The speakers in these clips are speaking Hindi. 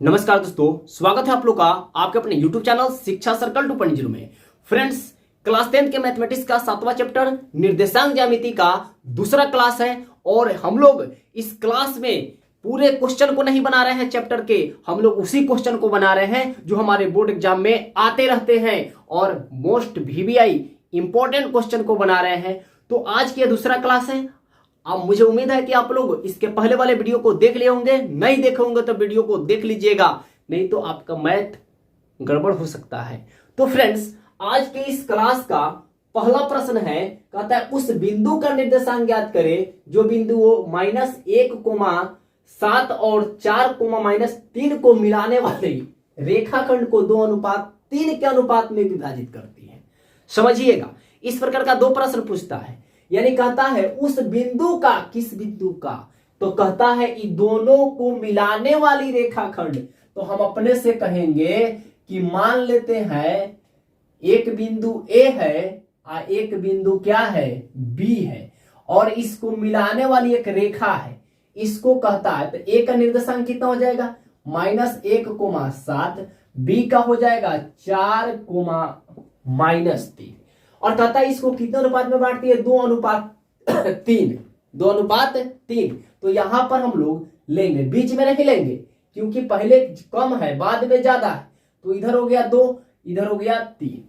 नमस्कार दोस्तों, स्वागत है आप लोग का आपके अपने YouTube चैनल शिक्षा सर्कल 2.0 में। फ्रेंड्स, क्लास 10 के मैथमेटिक्स का 7वां चैप्टर निर्देशांक ज्यामिति का दूसरा क्लास है और हम लोग इस क्लास में पूरे क्वेश्चन को नहीं बना रहे हैं चैप्टर के, हम लोग उसी क्वेश्चन को बना रहे हैं जो हमारे बोर्ड एग्जाम में आते रहते हैं और मोस्ट VBI इंपॉर्टेंट क्वेश्चन को बना रहे हैं। तो आज की दूसरा क्लास है। अब मुझे उम्मीद है कि आप लोग इसके पहले वाले वीडियो को देख लिए होंगे, नहीं देखे होंगे तो वीडियो को देख लीजिएगा, नहीं तो आपका मैथ गड़बड़ हो सकता है। तो फ्रेंड्स, आज के इस क्लास का पहला प्रश्न है, कहता है उस बिंदु का निर्देशांक ज्ञात करें जो बिंदु -1,7 और 4,-3 को मिलाने वाले रेखाखंड को 2:3 के अनुपात में विभाजित करती है। समझिएगा, इस प्रकार का दो प्रश्न पूछता है, यानी कहता है उस बिंदु का, किस बिंदु का, तो कहता है इन दोनों को मिलाने वाली रेखाखंड। तो हम अपने से कहेंगे कि मान लेते हैं एक बिंदु A है और एक बिंदु क्या है, B है, और इसको मिलाने वाली एक रेखा है, इसको कहता है। तो A का निर्देशांक कितना हो जाएगा, -1,7, B का हो जाएगा 4,-3, और कहता है इसको कितने अनुपात में बांटती है, 2:3। 2:3। तो यहां पर हम लोग लेंगे, बीच में नहीं लेंगे क्योंकि पहले कम है बाद में ज्यादा है। तो इधर हो गया 2, इधर हो गया 3,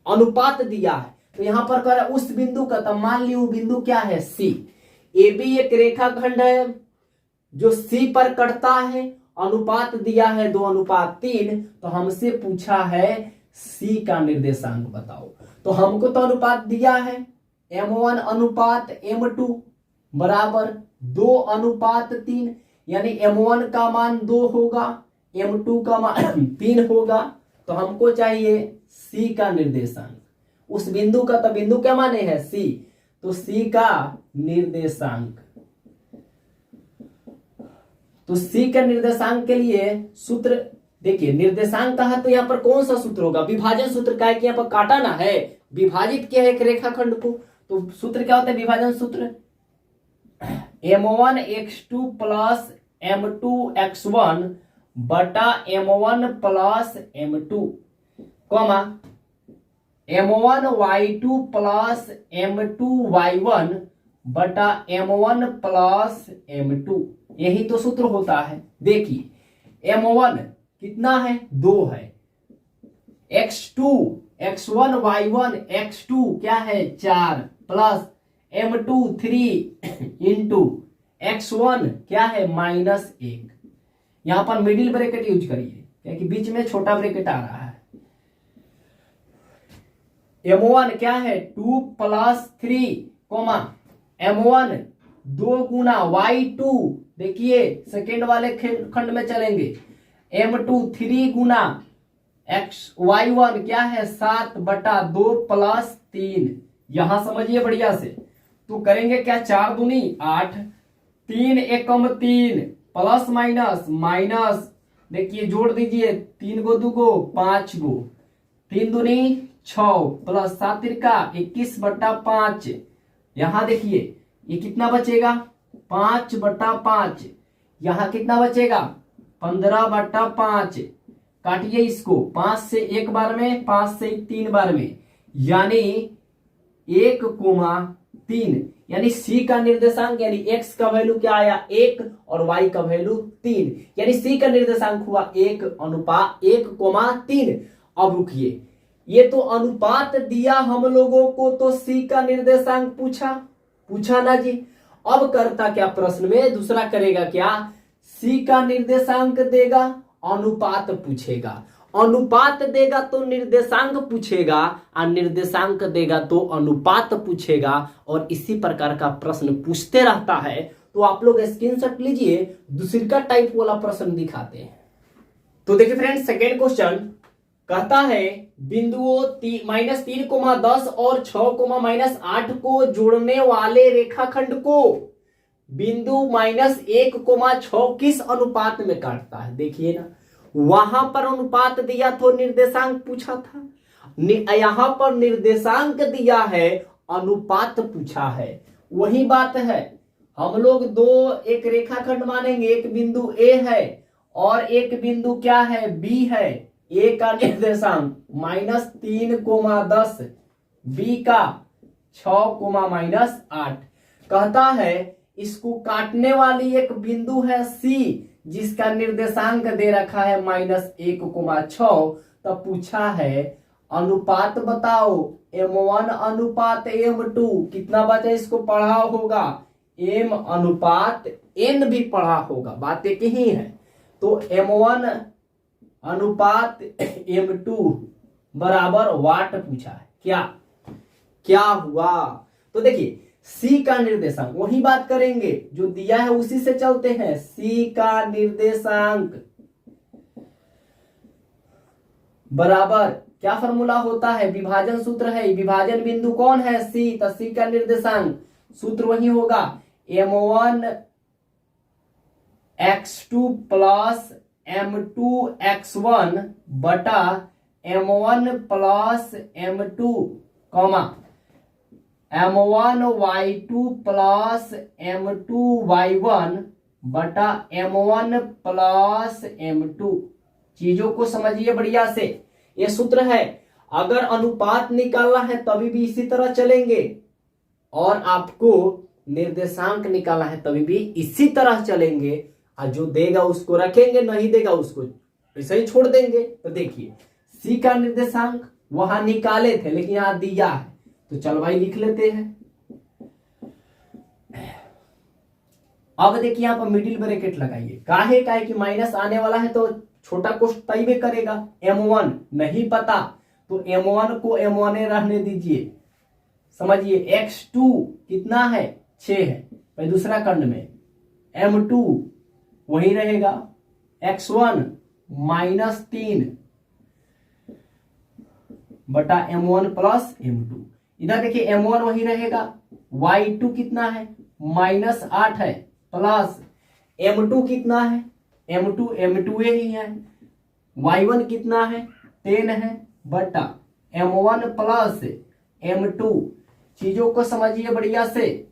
अनुपात दिया है। तो यहां पर कर उस बिंदु का, तब मान ली वो बिंदु क्या है, C। AB एक रेखाखंड है जो C पर कटता है, अनुपात दिया है 2:3। तो हमसे पूछा है C का निर्देशांक बताओ। तो हमको तो अनुपात दिया है M1:M2 बराबर 2:3, यानी M1 का मान 2 होगा, M2 का मान 3 होगा। तो हमको चाहिए C का निर्देशांक, उस बिंदु का। तो बिंदु क्या माने है, C, तो C का निर्देशांक। तो C का निर्देशांक के लिए सूत्र देखिए, निर्देशांक कहा तो यहाँ पर कौन सा सूत्र होगा, विभाजन सूत्र का है कि यहाँ पर काटाना है, विभाजित किया है एक रेखाखंड को। तो सूत्र क्या होता है, विभाजन सूत्र M1x2 + M2x1 बटा M1 + M2, M1y2 + M2y1 बटा M1 + M2, यही तो सूत्र होता है। देखिए M1 कितना है, 2 है, x2 x1 y1 x2 क्या है, 4, प्लस M2 3 इंटू x1 क्या है, -1। यहां पर मिडिल ब्रैकेट यूज करिए क्योंकि बीच में छोटा ब्रैकेट आ रहा है। M1 क्या है, 2 + 3, M1 2 गुना y2, देखिए सेकेंड वाले खंड में चलेंगे, M2 3 गुना y1 क्या है, 7/2 + 3। यहां समझिए बढ़िया से। तो करेंगे क्या, 4 दूनी 8, 3 एकम 3, प्लस माइनस, देखिए जोड़ दीजिए, 3 गो 2 गो 5 गो, 3 दूनी 6 प्लस 7 तिरका 21/5। यहां देखिए ये कितना बचेगा, 5/5। यहां कितना बचेगा, 15/5। काटिए इसको, 5 से 1 बार में, 5 से 3 बार में, यानी 1,3, यानी C का निर्देशांक, यानी x का वैल्यू क्या आया, 1 और y का वैल्यू 3, यानी C का निर्देशांक हुआ 1:1,3। अब रुकिए, ये तो अनुपात दिया हम लोगों को, तो C का निर्देशांक पूछा ना जी। अब करता क्या, प्रश्न में दूसरा करेगा क्या, C का निर्देशांक देगा, अनुपात पूछेगा, अनुपात देगा तो निर्देशांक पूछेगा, और निर्देशांक देगा तो अनुपात पूछेगा, और इसी प्रकार का प्रश्न पूछते रहता है। तो आप लोग स्क्रीनशॉट लीजिए, दूसरा टाइप वाला प्रश्न दिखाते हैं। तो देखिए फ्रेंड्स, सेकेंड क्वेश्चन कहता है बिंदुओं -3,10 और 6,-8 को जोड़ने वाले रेखाखंड को बिंदु -1,6 किस अनुपात में काटता है। देखिए ना, वहां पर अनुपात दिया तो निर्देशांक पूछा था, यहां पर निर्देशांक दिया है, अनुपात पूछा है। वही बात है, हम लोग एक रेखाखंड मानेंगे, एक बिंदु A है और एक बिंदु क्या है, बी है। ए का निर्देशांक -3,10, बी का 6,-8। कहता है इसको काटने वाली एक बिंदु है सी, जिसका निर्देशांक दे रखा है -1,6। तब पूछा है अनुपात बताओ m1 अनुपात m2। कितना बचा, इसको पढ़ा होगा, m अनुपात n भी पढ़ा होगा, बात एक ही है। तो m1 अनुपात m2 बराबर वाट पूछा है। क्या क्या हुआ, तो देखिए C का निर्देशांक, वही बात करेंगे जो दिया है उसी से चलते हैं। C का निर्देशांक बराबर क्या फॉर्मूला होता है, विभाजन सूत्र है। विभाजन बिंदु कौन है, C। तो C का निर्देशांक सूत्र वही होगा m1 x2 plus m2 x1 बटा m1 plus m2 comma m1 y2 plus m2 y1 बटा m1 प्लस m2। चीजों को समझिए बढ़िया से, ये सूत्र है। अगर अनुपात निकालना है तभी भी इसी तरह चलेंगे, और आपको निर्देशांक निकालना है तभी भी इसी तरह चलेंगे। और जो देगा उसको रखेंगे, नहीं देगा उसको ऐसे ही छोड़ देंगे। तो देखिए सी का निर्देशांक वहां निकाले थे, लेकिन यहां दिया है, तो चल भाई लिख लेते हैं। अब देखिए यहां पर मिडिल ब्रैकेट लगाइए, काहे कि माइनस आने वाला है तो छोटा कोष्ट तय भी करेगा। m1 नहीं पता तो m1 को m1 रहने दीजिए, समझिए। x2 कितना है, 6 है, भाई दूसरा खंड में m2 वही रहेगा, x1 -3 बटा m1 प्लस m2। इधर देखिए m1 वही रहेगा, y2 कितना है, -8 है, प्लस m2 कितना है, m2 ही है, y1 कितना है, 10 है, बटा m1 प्लस m2। चीजों को समझिए बढ़िया से।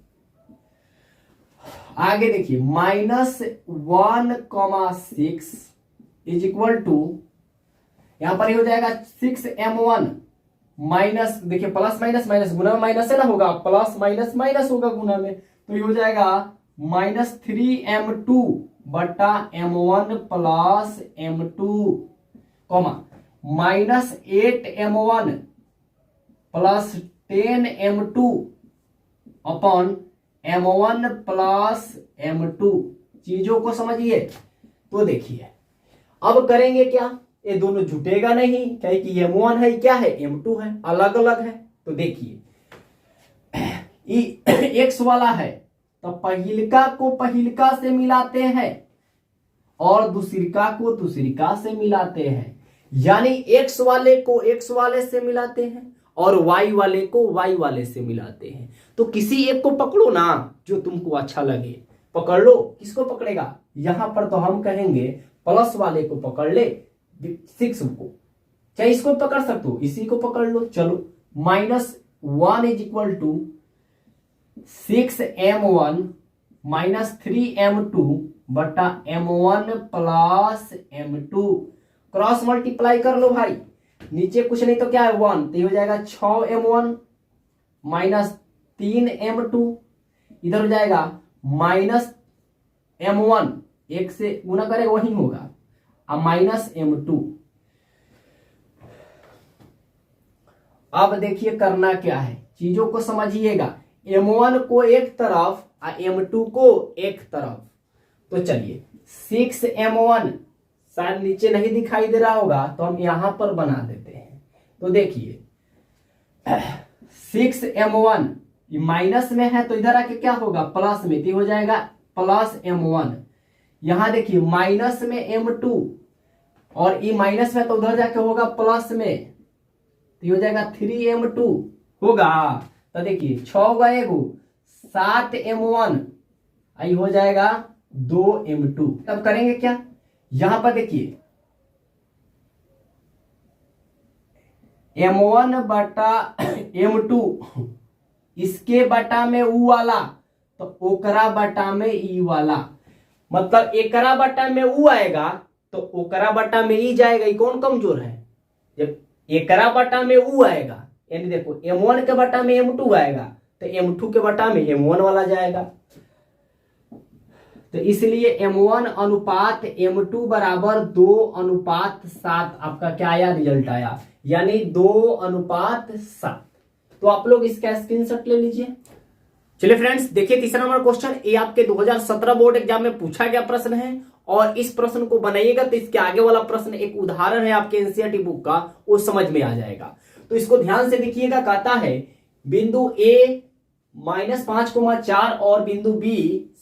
आगे देखिए -1,6 इज इक्वल टू, यहां पर ही हो जाएगा 6m1 माइनस, देखिए प्लस माइनस माइनस गुना में माइनस है ना, होगा प्लस माइनस माइनस होगा गुना में, तो ये हो जाएगा -3m2 बटा m1 plus m2 comma -8m1 plus 10m2 upon m1 plus m2। चीजों को समझिए। तो देखिए अब करेंगे क्या, ये दोनों जुटेगा नहीं, क्या कि m1 है, क्या है, m2 है, अलग अलग है। तो देखिए x वाला है तो पहिलका को पहिलका से मिलाते हैं और दूसरिका को दूसरिका से मिलाते हैं, यानी x वाले को x वाले से मिलाते हैं और y वाले को y वाले से मिलाते हैं। तो किसी एक को पकड़ो ना जो तुमको अच्छा लगे, पकड़ लो। किसको पकड़ेगा, यहां पर तो हम कहेंगे प्लस वाले को पकड़ ले, 6 को, चाहे इसको पकड़ सकते हो, इसी को पकड़ लो। चलो -1 is equal to 6m1 -3m2 बटा m1 plus m2। Cross multiply कर लो भाई, नीचे कुछ नहीं तो क्या है 1, तो ये हो जाएगा 6m1 -3m2, इधर हो जाएगा -m1, एक से गुना करेगा वही होगा, अब -m2। अब देखिए करना क्या है, चीजों को समझिएगा। m1 को एक तरफ और m2 को एक तरफ। तो चलिए 6m1 शायद नीचे नहीं दिखाई दे रहा होगा तो हम यहां पर बना देते हैं। तो देखिए 6m1 ये माइनस में है तो इधर आके क्या होगा, प्लस में, तो हो जाएगा प्लस m1। यहां देखिए माइनस में m2 और ये माइनस में तो उधर जाके होगा प्लस में, तो हो जाएगा 3m2 होगा। तो देखिए 6 का एगो 7m1 आई हो जाएगा 2m2। तब करेंगे क्या, यहां पर देखिए m1 बटा m2, इसके बटा में u वाला तो ओकरा बटा में ई वाला, मतलब एकरा बटा में u आएगा तो ओकरा बटा में ई जाएगा, ये कौन कमजोर है? जब एकरा बटा में ऊ आएगा, यानी देखो M1 के बटा में M2 आएगा, तो M2 के बटा में M1 वाला जाएगा। तो इसलिए M1 अनुपात M2 बराबर 2:7 आपका क्या आया, रिजल्ट आया, यानी 2:7। तो आप लोग इसका स्क्रीनशॉट ले लीजिए। चलिए फ्रेंड्स, देखिए तीसरा नंबर क्वेश्चन, ये आपके 2017 बोर्ड एग्जाम में पूछा गया प्रश्न है, और इस प्रश्न को बनाइएगा तो इसके आगे वाला प्रश्न एक उदाहरण है आपके एनसीईआरटी बुक का, वो समझ में आ जाएगा। तो इसको ध्यान से देखिएगा। कहता है बिंदु A -5,4 और बिंदु B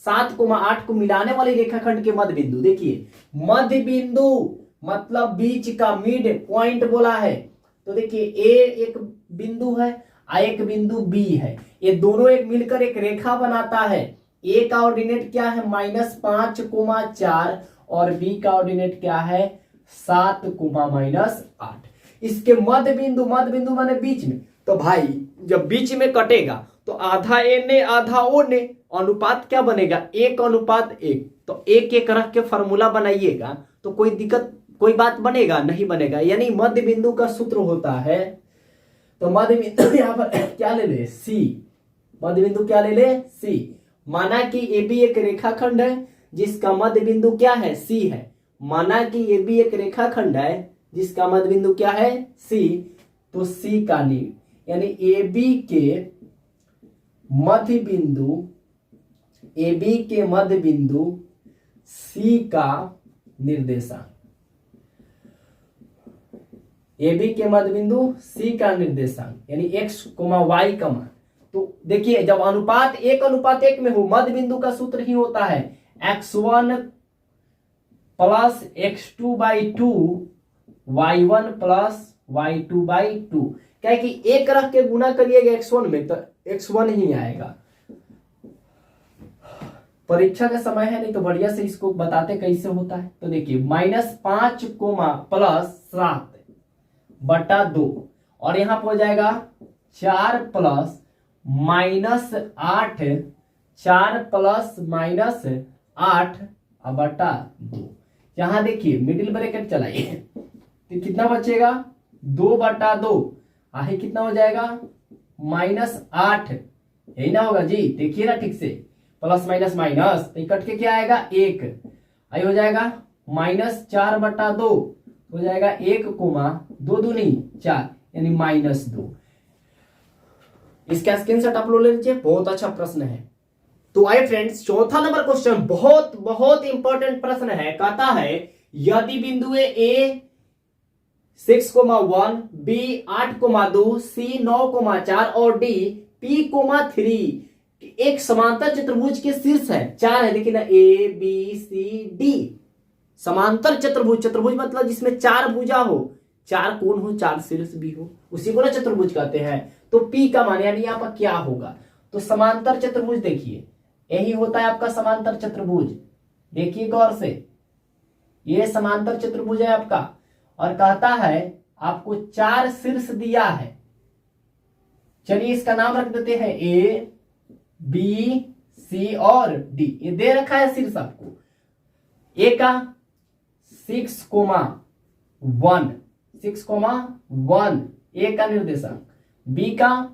7,8 को मिलाने वाली रेखाखंड के मध्य बिंदु, देखिए मध्य बिंदु मतलब बीच का, मिड पॉइंट बोला है। तो देखिए A एक बिंदु है, एक बिंदु B है, ये दोनों एक मिलकर एक रेखा बनाता है। A का ऑर्डिनेट क्या है, -5,4 और B का ऑर्डिनेट क्या है, 7,-8। इसके मध्य बिंदु माने बीच में, तो भाई जब बीच में कटेगा तो आधा एने आधा ओने, अनुपात क्या बनेगा, 1:1। तो एक रख के फॉर्मूला बनाइएगा तो कोई दिक्कत, कोई बात बनेगा नहीं बनेगा। यानी मध्य बिंदु का सूत्र होता है, तो मध्य बिंदु यहां पर क्या ले ले, C। मध्य बिंदु क्या ले ले, C। माना कि AB एक रेखाखंड है जिसका मध्य बिंदु क्या है, C है। माना कि AB एक रेखाखंड है जिसका मध्य बिंदु क्या है, C। तो C का नीव, यानी AB के मध्य बिंदु C का निर्देशांक, AB के मध्य बिंदु C का निर्देशांक यानी x, y का मान। तो देखिए जब अनुपात 1:1 में हो, मध्य बिंदु का सूत्र ही होता है x1 + x2/2 y1 + y2/2। क्या है कि एक रख के गुना करिएगा x1 में तो x1 ही आएगा। परीक्षा का समय है, नहीं तो बढ़िया से इसको बताते कैसे होता है। तो देखिए -5, +7 बटा 2, और यहां पर हो जाएगा 4 + -8, 4 ± 8 बटा 2। यहां देखिए मिडिल ब्रैकेट चलाइए तो कितना बचेगा, 2/2, आगे कितना हो जाएगा, -8, यही ना होगा जी, देखिए ना ठीक से, प्लस माइनस माइनस, तो कट के क्या आएगा, 1, आई हो जाएगा -4/2, हो जाएगा 1, 2 4 यानी -2। इसका स्क्रीनशॉट आप लोग ले लीजिए, बहुत अच्छा प्रश्न है। तो आइए फ्रेंड्स, चौथा नंबर क्वेश्चन बहुत बहुत इंपॉर्टेंट प्रश्न है। कहता है यदि बिंदु A 6,1, B 8,2, C 9,4 और D P,3 एक समांतर चतुर्भुज के शीर्ष है। 4 है, देखिए ना, A B C D समांतर चतुर्भुज। चतुर्भुज मतलब जिसमें 4 भुजा हो, 4 कोण हो, 4 शीर्ष भी हो, उसी को ना चतुर्भुज कहते हैं। तो P का मान यानी यहाँ पर क्या होगा, तो समांतर चतुर्भुज देखिए यही होता है आपका समांतर चतुर्भुज। देखिए गौर से, ये समांतर चतुर्भुज है आपका, और कहता है आपको 4 शीर्ष दिया है। चलिए इसका नाम रख देते हैं A B C और D, ये दे रखा है शीर्ष आपको। A का 6,1, 6,1 A का निर्देशांक, B का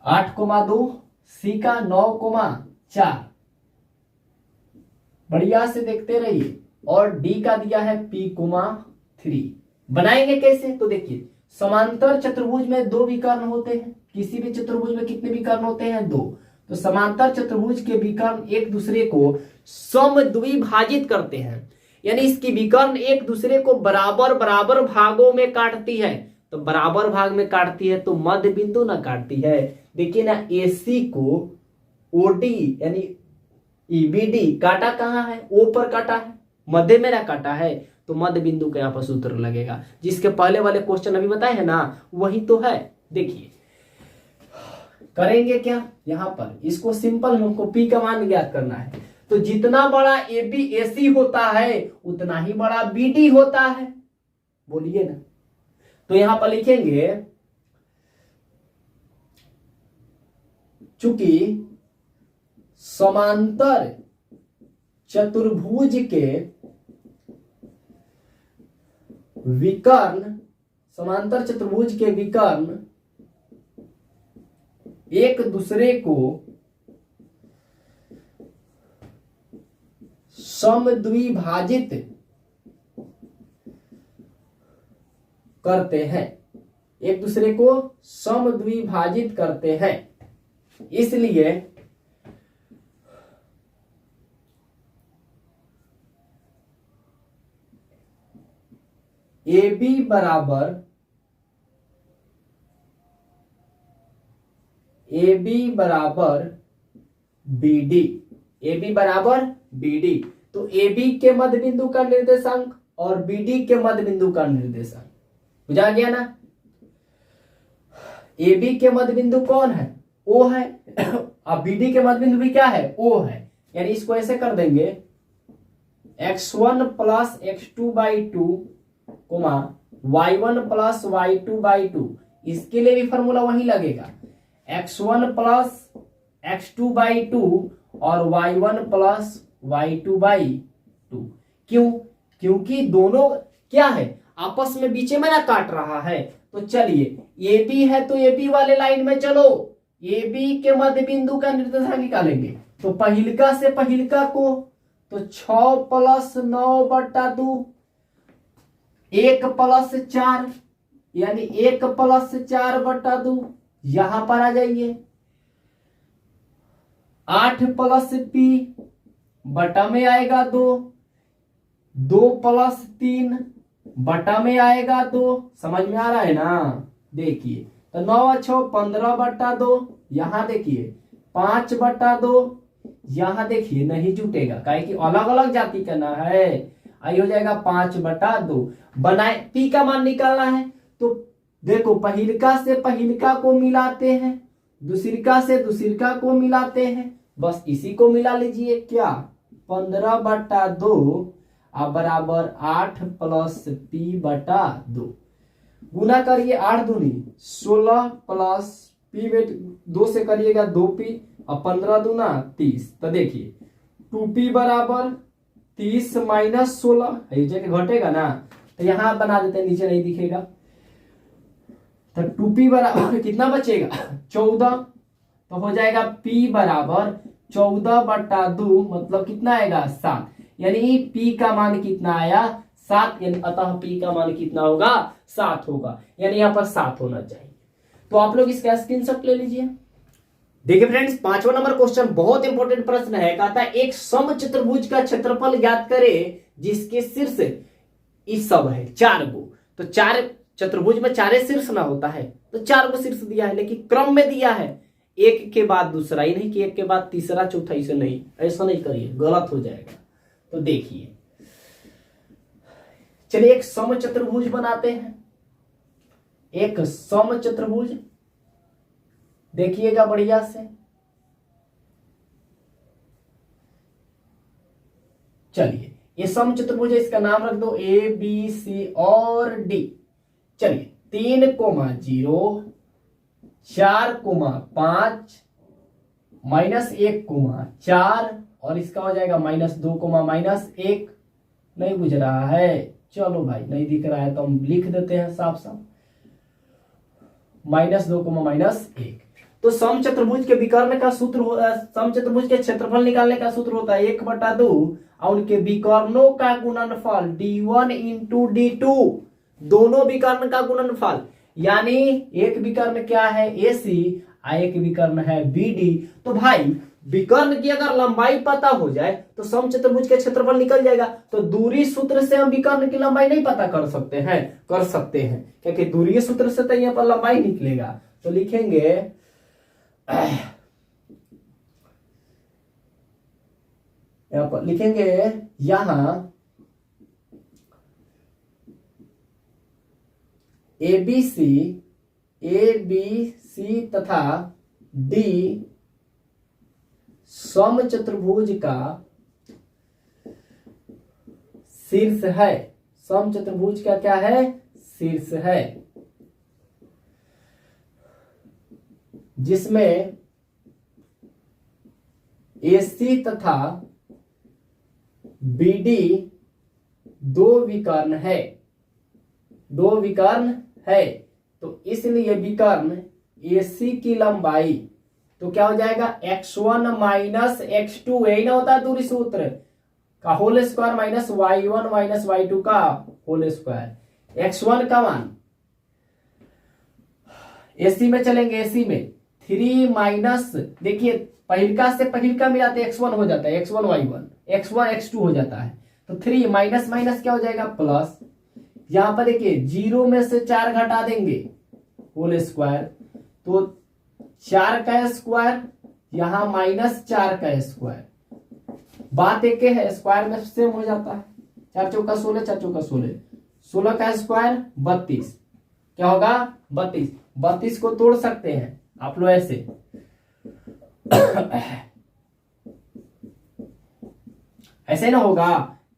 8,2, C का 9,4, बढ़िया से देखते रहिए, और D का दिया है P,3। बनाएंगे कैसे, तो देखिए समांतर चतुर्भुज में 2 विकर्ण होते हैं। किसी भी चतुर्भुज में कितने विकर्ण होते हैं, 2। तो समांतर चतुर्भुज के विकर्ण एक दूसरे को समद्विभाजित करते हैं, यानी इसकी विकर्ण एक दूसरे को बराबर बराबर भागों में काटती है। तो बराबर भाग में काटती है तो मध्य बिंदु ना काटती है। देखिए ना, AC को OD यानी EBD काटा कहाँ है, O पर काटा है, मध्य में ना काटा है, तो मध्य बिंदु का यहाँ पर सूत्र लगेगा। जिसके पहले वाले क्वेश्चन अभी बताए हैं ना, वही तो है। देखिए करेंगे क्या, यहाँ पर इसको सिंपल हमको P का मान ज्ञात करना है। तो जितना बड़ा AB AC होता है उतना ही बड़ा BD होता है, बोलिए ना। तो यहां पर लिखेंगे चूंकि समांतर चतुर्भुज के विकर्ण, समांतर चतुर्भुज के विकर्ण एक दूसरे को समद्विभाजित करते हैं, एक दूसरे को समद्विभाजित करते हैं। इसलिए AB बराबर BD, AB बराबर BD। तो AB के मध्य बिंदु का निर्देशांक और BD के मध्य बिंदु का निर्देशांक बुझा गया ना। AB के मध्य बिंदु कौन है? O है। अब BD के मध्य बिंदु भी क्या है? O है। यानी इसको ऐसे कर देंगे x1 plus x2/2 y1 plus y2/2। इसके लिए भी फॉर्मूला वही लगेगा, x1 प्लस x2/2 और y1 प्लस y2/2। क्यों? क्योंकि दोनों क्या है, आपस में बीच में ना काट रहा है। तो चलिए AB है तो AB वाले लाइन में चलो, AB के मध्य बिंदु का निर्देशांक निकालेंगे। तो पहिलका से पहिलका को तो 6 प्लस 9/2, 1 प्लस 4 यानी 1 प्लस 4/2। यहां पर आ जाइए, 8 प्लस P बटा में आएगा 2, 2 प्लस 3 बटा में आएगा 2। समझ में आ रहा है ना? देखिए तो 9 6 15/2, यहां देखिए 5/2, यहां देखिए नहीं जुटेगा, काहे कि अलग अलग जाति करना है। आई हो जाएगा 5/2। बनाए P का मान निकालना है तो देखो पहिलका से पहिलका को मिलाते हैं, दूसरिका से दूसरिका को मिलाते हैं, बस इसी को मिला लीजिए। क्या 15/2 बराबर 8 प्लस P/2। गुना करिए 8 दूनी 16 प्लस P में 2 से करिएगा 2P और 15 दूना 30। तो देखिए 2P बराबर 30 माइनस 16 जगह घटेगा ना, तो यहां बना देते हैं, नीचे नहीं दिखेगा। तो 2P बराबर कितना बचेगा? 14। तो हो जाएगा P बराबर 14/2, मतलब कितना आएगा? 7। यानी P का मान कितना आया? 7। यानी अतः P का मान कितना होगा? 7 होगा। यानी यहाँ पर 7 होना चाहिए। तो आप लोग इसका स्क्रीनशॉट ले लीजिए। देखिए फ्रेंड्स, 5वां नंबर क्वेश्चन बहुत इंपॉर्टेंट प्रश्न है। कहता है एक समचतुर्भुज का क्षेत्रफल ज्ञात करे जिसके शीर्ष इस सब है 4 गो। तो 4 चतुर्भुज में 4 शीर्ष ना होता है, तो 4 गो शीर्ष दिया है, लेकिन क्रम में दिया है, एक के बाद दूसरा ही नहीं कि एक के बाद तीसरा चौथा, इसे नहीं, ऐसा नहीं करिए, गलत हो जाएगा। तो देखिए चलिए एक समचतुर्भुज बनाते हैं। एक समचतुर्भुज देखिएगा बढ़िया से। चलिए ये समचतुर्भुज है, इसका नाम रख दो ABC और D। चलिए 3, 0, 4, 5, -1, 4 और इसका हो जाएगा -2, -1। नहीं बुझ रहा है? चलो भाई नहीं दिख रहा है तो हम लिख देते हैं साफ साफ, -2, -1। तो समचतुर्भुज के विकर्ण का सूत्र समचतुर्भुज के क्षेत्रफल निकालने का सूत्र होता है 1/2 और उनके विकर्णों का गुणनफल D1 × D2, दोनों विकर्ण का गुणनफल। यानी एक विकर्ण क्या है? AC, एक विकर्ण है BD। तो भाई विकर्ण की अगर लंबाई पता हो जाए तो समचतुर्भुज के क्षेत्रफल निकल जाएगा। तो दूरी सूत्र से हम विकर्ण की लंबाई नहीं पता कर सकते हैं? कर सकते हैं, क्योंकि दूरी सूत्र से तो यहाँ पर लंबाई निकलेगा। तो लिखेंगे यहाँ पर लिखेंगे, यहां ABC तथा D समचतुर्भुज का शीर्ष है। समचतुर्भुज का क्या है? शीर्ष है, जिसमें AC तथा BD दो विकर्ण है, दो विकर्ण है, तो इसलिए विकर्ण AC की लंबाई तो क्या हो जाएगा x1 माइनस x2, यही ना होता है दूरी सूत्र का whole square minus y1 minus y2 का होल स्क्वायर। x1 का मान AC में चलेंगे, AC में 3 माइनस, देखिए पहिलका से पहिलका मिलाते x1 हो जाता है, x1 y1, x1 x2 हो जाता है, तो 3 माइनस माइनस क्या हो जाएगा प्लस। यहां पर देखिए 0 में से 4 घटा देंगे होल स्क्वायर, तो 4 का स्क्वायर, यहां माइनस 4 का स्क्वायर, बात एक है, स्क्वायर में सेम हो जाता है। 4 चौका 16, 4 चौका 16, 16 का स्क्वायर 32, क्या होगा 32। 32 को तोड़ सकते हैं आप लोग ऐसे ऐसे ना होगा,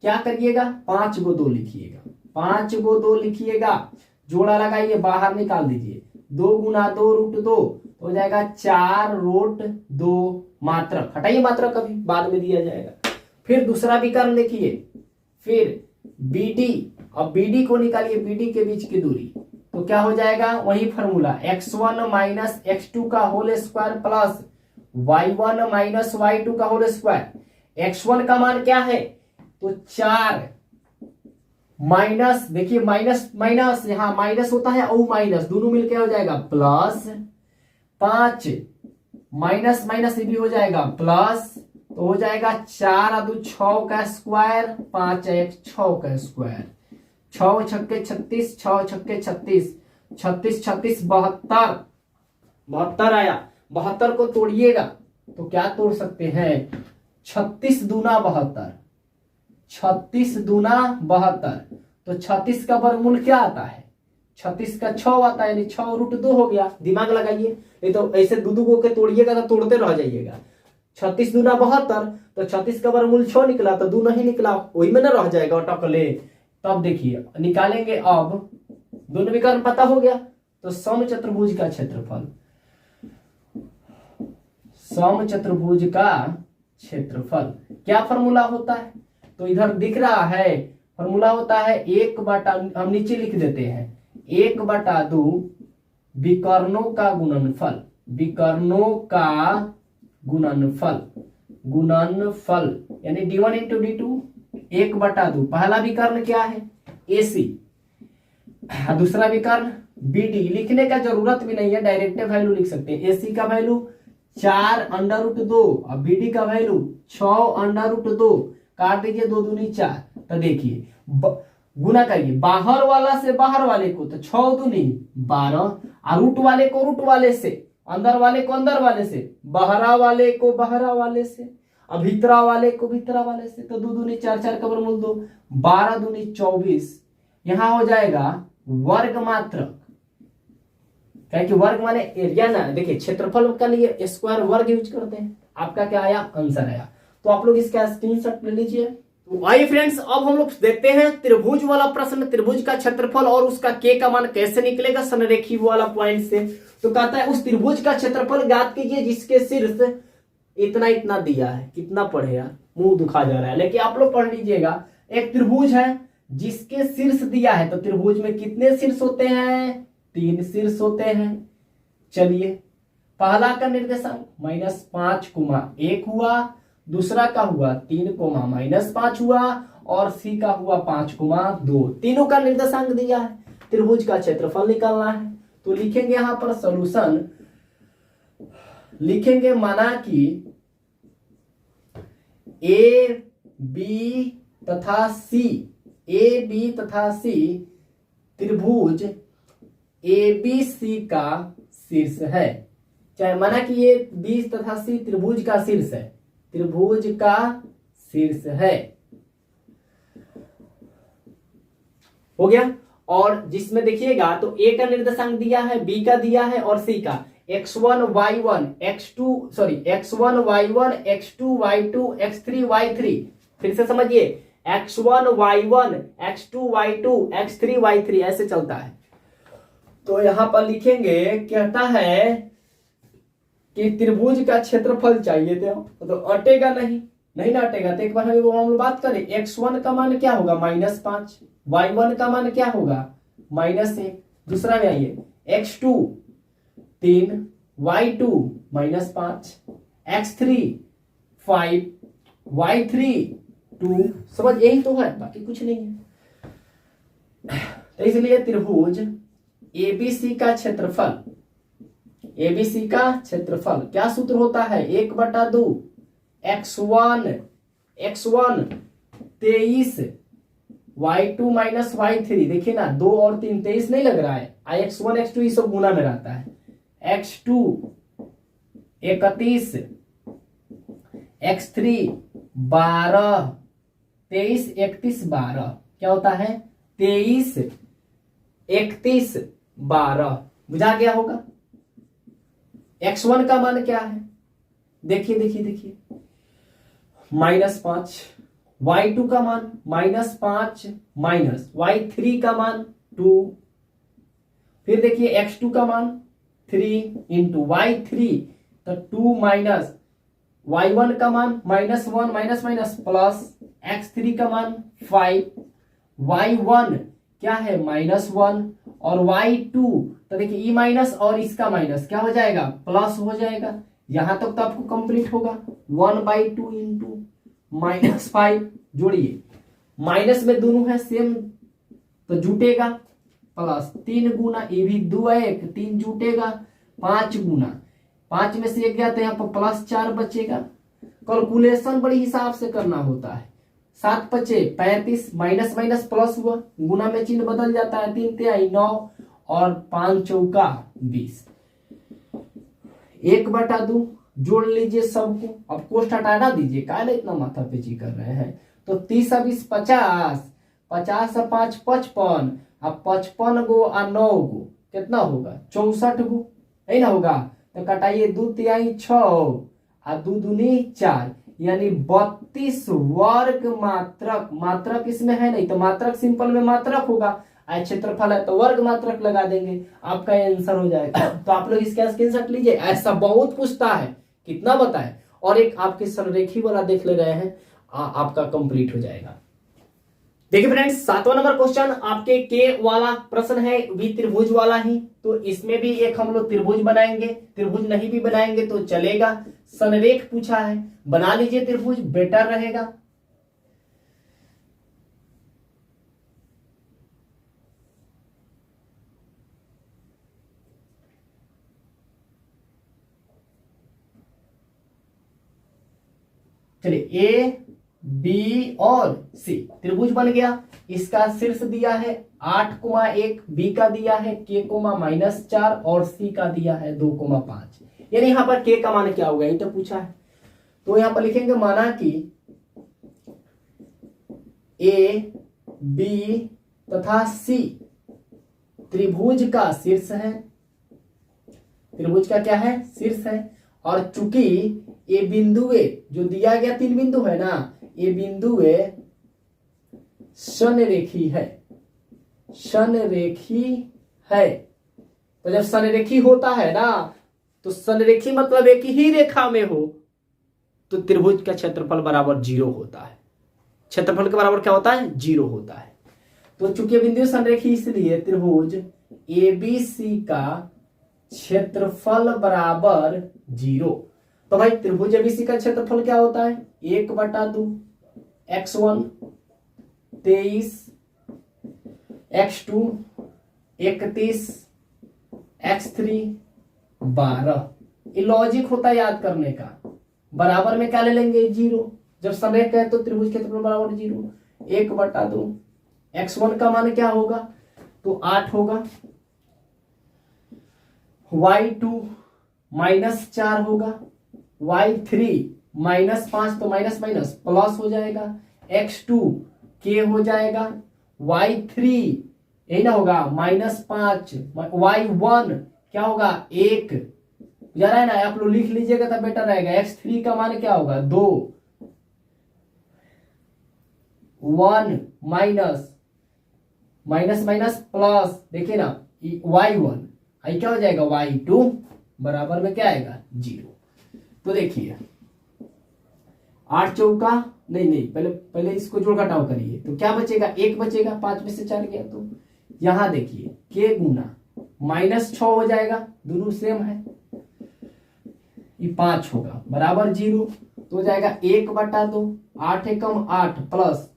क्या करिएगा 5 को 2 लिखिएगा, 5 को 2 लिखिएगा, जोड़ा लगाइए, बाहर निकाल दीजिए, 2 गुना 2 रूट 2 हो जाएगा 4 रूट 2 मात्रक, हटाइए मात्रक कभी बाद में दिया जाएगा। फिर दूसरा विकर्ण देखिए, फिर BD, अब BD को निकालिए, BD के बीच की दूरी, तो क्या हो जाएगा वही फॉर्मूला x1 माइनस x2 का whole square plus y1 minus y2 का होल स्क्वायर। x1 का मान क्या है तो 4 माइनस, देखिए माइनस माइनस, यहां माइनस होता है और माइनस दोनों मिलकर हो जाएगा प्लस 5 माइनस माइनस ये भी हो जाएगा प्लस, तो हो जाएगा 4 और 2 6 का स्क्वायर, 5 1 6 का स्क्वायर, 6 छक्के 36, 6 छक्के 36, 36 36 72, 72 आया। 72 को तोड़िएगा तो क्या तोड़ सकते हैं 36 दूना 72, 36 दूना 72, तो 36 का वर्गमूल क्या आता है 36 का 6 आता है, यानी 6 रूट 2 हो गया। दिमाग लगाइए, नहीं तो ऐसे दो को के तोड़िएगा तो तोड़ते रह जाइएगा। 36 दूना 72, तो 36 का वर्गमूल 6 निकला, तो 2 नहीं निकला, वही में ना रह जाएगा टकले। तब देखिए निकालेंगे, अब दोनों विकर्ण पता हो गया, तो समचतुर्भुज का क्षेत्रफल, समचतुर्भुज का क्षेत्रफल क्या फॉर्मूला होता है, तो इधर दिख रहा है फॉर्मूला होता है 1/, हम नीचे लिख देते हैं 1/2 विकर्णों का गुणनफल, विकर्णों का गुणनफल, गुणनफल यानी d1 इंटू d2, 1/2। पहला विकर्ण क्या है AC, दूसरा विकर्ण BD, लिखने का जरूरत भी नहीं है, डायरेक्ट वैल्यू लिख सकते हैं। AC का वैल्यू 4 अंडर रूट 2 और BD का वैल्यू 6 अंडर रूट 2, काट दीजिए 2 दूनी 4, तो देखिए गुना करिए बाहर वाला से बाहर वाले को, तो 6 दूनी 12, और रूट वाले को रूट वाले से, अंदर वाले को अंदर वाले से, बहरा वाले को बहरा वाले से, अब भीतरा वाले को भीतरा वाले से, तो 2 दूनी 4, 4 का वर्गमूल 2, 12 दूनी 24, यहां हो जाएगा वर्ग मात्रक, क्या कि वर्ग माने एरिया ना, देखिए क्षेत्रफल के लिए स्क्वायर वर्ग यूज करते हैं। आपका क्या आया आंसर आया, तो आप लोग इसका स्क्रीनशॉट ले लीजिए। तो आइए फ्रेंड्स, अब हम लोग देखते हैं त्रिभुज वाला प्रश्न, त्रिभुज का क्षेत्रफल और उसका के का मान कैसे निकलेगा संरेखी वाला पॉइंट से। तो कहता है उस त्रिभुज का क्षेत्रफल ज्ञात कीजिए जिसके शीर्ष इतना इतना दिया है। कितना पढ़े यार, मुंह दुखा जा रहा है, लेकिन आप लोग पढ़ लीजिएगा। एक त्रिभुज है जिसके शीर्ष दिया है, तो त्रिभुज में कितने शीर्ष होते हैं 3 शीर्ष होते हैं। चलिए पहला का निर्देशांक -5,1 हुआ, दूसरा का हुआ 3,-5 हुआ, और सी का हुआ 5,2। तीनों का निर्देशांक दिया है, त्रिभुज का क्षेत्रफल निकालना है। तो लिखेंगे यहां पर सॉल्यूशन, लिखेंगे माना कि ए बी तथा सी, ए बी तथा सी त्रिभुज ABC का शीर्ष है। चाहे माना कि ये बी तथा सी त्रिभुज का शीर्ष है, त्रिभुज का शीर्ष है, हो गया। और जिसमें देखिएगा तो ए का निर्देशांक दिया है, बी का दिया है और सी का x1 y1 x2 x1 y1 x2 y2 x3 y3। फिर से समझिए x1 y1 x2 y2 x3 y3 ऐसे चलता है। तो यहां पर लिखेंगे, कहता है कि त्रिभुज का क्षेत्रफल चाहिए था, तो अटेगा नहीं, नहीं ना हटेगा। तो एक बार हम लोग बात करें, x1 का मान क्या होगा -5, y1 का मान क्या होगा -1। दूसरा में आइए, x2 3, y2 -5, x3 5, y3 2। समझ, यही तो है, बाकी कुछ नहीं है। तो इसलिए त्रिभुज एबीसी का क्षेत्रफल, एबीसी का क्षेत्रफल क्या सूत्र होता है, 1/2 x1 23, y2 - y3। देखिए ना, 2 और 3 23 नहीं लग रहा है, x1 x2 ये सब गुना में रहता है। x2 31, x3 12, 23 31 12 क्या होता है 23 31 12। बुझा गया होगा। x1 का मान क्या है, देखिए देखिए देखिए, -5। y2 का मान -5 माइनस y3 का मान 2। फिर देखिए x2 का मान 3 इंटू y3 तो 2 माइनस y1 का मान -1 माइनस माइनस प्लस x3 का मान 5, y1 क्या है -1 और y2 तो देखिए ई माइनस और इसका माइनस क्या हो जाएगा प्लस हो जाएगा। यहां तक तो आपको कंप्लीट होगा। 1/2 इंटू -5 जोड़िए, माइनस में दोनों है सेम तो जुटेगा, प्लस 3 गुना, ये भी 2 1 3 जुटेगा, 5 गुना 5 में से 1 गया तो यहाँ पर +4 बचेगा। कैलकुलेशन बड़ी हिसाब से करना होता है। 7 5 35, माइनस माइनस प्लस हुआ, गुना में चिन्ह बदल जाता है, 3 3 9 और 5 चौका 20। 1/2 जोड़ लीजिए सबको, अब कोष्ठ हटाना दीजिए, काहे इतना माथा पेची कर रहे हैं। तो 30 और 20 50, 50 और 5 55, अब 55 गो और 9 गो कितना होगा 64 गो, है ना होगा। तो कटाइए 2 3 6 और 2 दूनी 4, यानी 32 वर्ग मात्रक। मात्रक इसमें है नहीं तो मात्रक सिंपल में मात्रक होगा, क्षेत्रफल है तो वर्ग मात्रक लगा देंगे, आपका आंसर हो जाएगा। तो आप लोग इसका स्क्रीनशॉट लीजिए, ऐसा बहुत पूछता है, कितना बताएं। और एक आपके संरेखी वाला देख ले रहे हैं, आपका कंप्लीट हो जाएगा। देखिए फ्रेंड्स, 7वां नंबर क्वेश्चन आपके के वाला प्रश्न है, भी त्रिभुज वाला ही। तो इसमें भी एक हम लोग त्रिभुज बनाएंगे, त्रिभुज नहीं भी बनाएंगे तो चलेगा। संरेख पूछा है, बना लीजिए त्रिभुज, बेटर रहेगा। चलिए, ए बी और सी त्रिभुज बन गया। इसका शीर्ष दिया है 8,1, बी का दिया है k, -4 और सी का दिया है 2,5। यानी यहां पर k का मान क्या होगा ये तो पूछा है। तो यहां पर लिखेंगे माना कि ए बी तथा सी त्रिभुज का शीर्ष है, त्रिभुज का क्या है शीर्ष है। और चूंकि ये बिंदुए जो दिया गया 3 बिंदु है ना, ये बिंदुए संरेखी है, संरेखी है। तो जब संरेखी होता है ना, तो संरेखी मतलब एक ही रेखा में हो तो त्रिभुज का क्षेत्रफल बराबर 0 होता है। क्षेत्रफल के बराबर क्या होता है 0 होता है। तो चूंकि बिंदु संरेखी इसलिए त्रिभुज एबीसी का क्षेत्रफल बराबर 0। तो भाई त्रिभुज एबीसी का क्षेत्रफल क्या होता है 1/2 x1 23, x2 31, x3 12। ये लॉजिक होता है याद करने का। बराबर में क्या ले लेंगे 0, जब संरेख है तो त्रिभुज क्षेत्रफल बराबर 0। 1/2 x1 का मान क्या होगा तो 8 होगा, y2 -4 होगा, y3 -5 तो माइनस माइनस प्लस हो जाएगा, x2 k हो जाएगा, y3 यही ना होगा -5, y1 क्या होगा 1 जा रहा है ना, आप लोग लिख लीजिएगा तो बेटर रहेगा। x3 का मान क्या होगा 2, 1 माइनस माइनस माइनस प्लस, देखिए ना y1 आई क्या हो जाएगा y2 बराबर में क्या आएगा 0। तो देखिए 8 चौका नहीं, पहले इसको जोड़ घटाव करिए तो क्या बचेगा, 1 बचेगा, 5 में से 4 गया तो यहां देखिए k गुना -6 हो जाएगा, दोनों सेम है, ये 5 होगा बराबर 0 तो हो जाएगा 1/2, 8 एकम 8 प्लस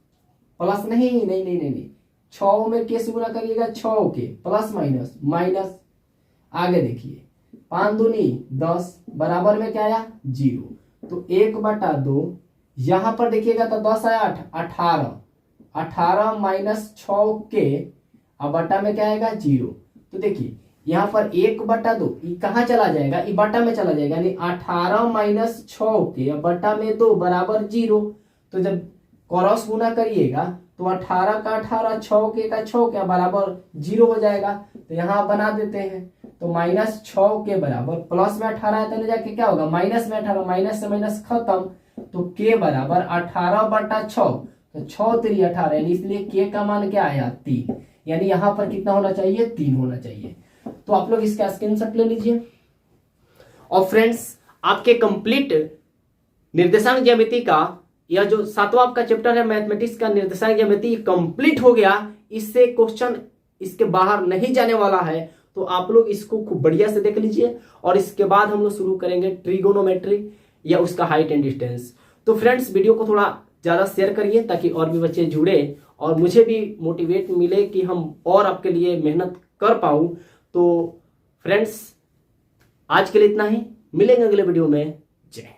नहीं 6 में के से गुना करिएगा 6 के प्लस माइनस आगे देखिए 5 दूनी 10 बराबर में क्या आया 0 तो 1/2 यहां पर देखिएगा तो 10 आया 18 माइनस 6 के अब बटा में क्या आएगा 0 तो देखिए यहाँ पर 1/2 ये कहाँ चला जाएगा, ये बटा में चला जाएगा, यानी 18 माइनस 6 के अब बटा में 2 बराबर 0 तो जब क्रॉस गुना करिएगा तो 18 का 18 6 के का 6 के बराबर 0 हो जाएगा तो यहाँ बना देते हैं तो -6 के बराबर प्लस में 18 है तो जाके क्या होगा माइनस में 18, माइनस से माइनस खत्म तो के बराबर 18/6 तो 6 3 18 यानी इसलिए के का मान क्या आया 3, यानी यहाँ पर कितना होना चाहिए 3 होना चाहिए। तो आप लोग इसका स्क्रीनशॉट ले लीजिए। और फ्रेंड्स आपके कंप्लीट निर्देशांक ज्यामिति का यह जो 7वां आपका चैप्टर है मैथमेटिक्स का निर्देशांक ज्यामिति कंप्लीट हो गया, इससे क्वेश्चन इसके बाहर नहीं जाने वाला है तो आप लोग इसको खूब बढ़िया से देख लीजिए और इसके बाद हम लोग शुरू करेंगे ट्रिगोनोमेट्री या उसका हाइट एंड डिस्टेंस। तो फ्रेंड्स वीडियो को थोड़ा ज़्यादा शेयर करिए ताकि और भी बच्चे जुड़े और मुझे भी मोटिवेट मिले कि हम और आपके लिए मेहनत कर पाऊँ। तो फ्रेंड्स आज के लिए इतना ही, मिलेंगे अगले वीडियो में। जय